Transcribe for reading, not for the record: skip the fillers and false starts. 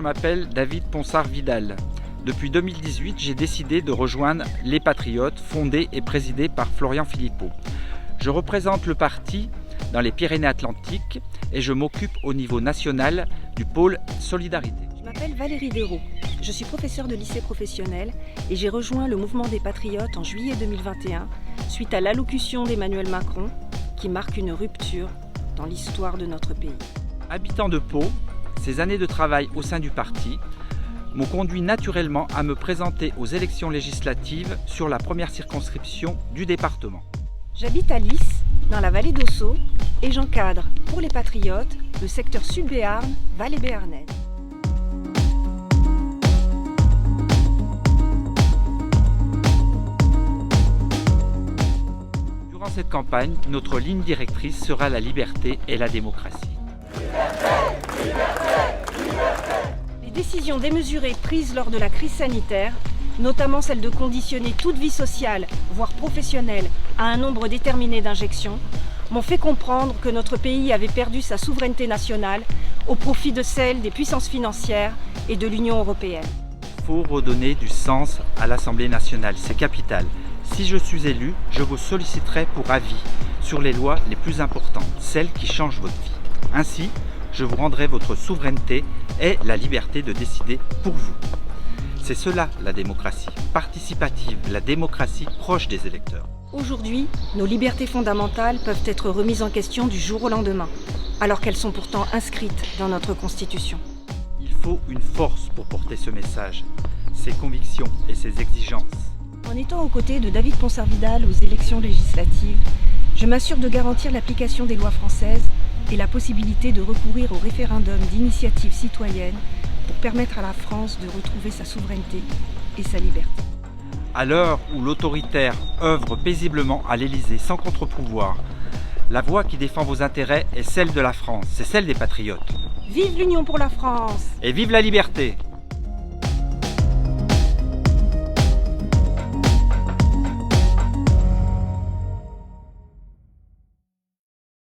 m'appelle David Ponsard-Vidal. Depuis 2018, j'ai décidé de rejoindre les Patriotes, fondés et présidés par Florian Philippot. Je représente le parti dans les Pyrénées-Atlantiques et je m'occupe au niveau national du pôle Solidarité. Je m'appelle Valérie Dérault. Je suis professeure de lycée professionnel et j'ai rejoint le mouvement des Patriotes en juillet 2021 suite à l'allocution d'Emmanuel Macron qui marque une rupture dans l'histoire de notre pays. Habitant de Pau, ces années de travail au sein du parti m'ont conduit naturellement à me présenter aux élections législatives sur la première circonscription du département. J'habite à Lys, dans la vallée d'Ossau, et j'encadre pour les Patriotes le secteur Sud-Béarn, vallée béarnaise. Durant cette campagne, notre ligne directrice sera la liberté et la démocratie. Les décisions démesurées prises lors de la crise sanitaire, notamment celle de conditionner toute vie sociale, voire professionnelle, à un nombre déterminé d'injections, m'ont fait comprendre que notre pays avait perdu sa souveraineté nationale au profit de celle des puissances financières et de l'Union européenne. Il faut redonner du sens à l'Assemblée nationale, c'est capital. Si je suis élu, je vous solliciterai pour avis sur les lois les plus importantes, celles qui changent votre vie. Ainsi, je vous rendrai votre souveraineté et la liberté de décider pour vous. C'est cela la démocratie participative, la démocratie proche des électeurs. Aujourd'hui, nos libertés fondamentales peuvent être remises en question du jour au lendemain, alors qu'elles sont pourtant inscrites dans notre Constitution. Il faut une force pour porter ce message, ses convictions et ses exigences. En étant aux côtés de David Ponsard-Vidal aux élections législatives, je m'assure de garantir l'application des lois françaises et la possibilité de recourir au référendum d'initiative citoyenne pour permettre à la France de retrouver sa souveraineté et sa liberté. À l'heure où l'autoritaire œuvre paisiblement à l'Élysée sans contre-pouvoir, la voix qui défend vos intérêts est celle de la France, c'est celle des Patriotes. Vive l'Union pour la France! Et vive la liberté!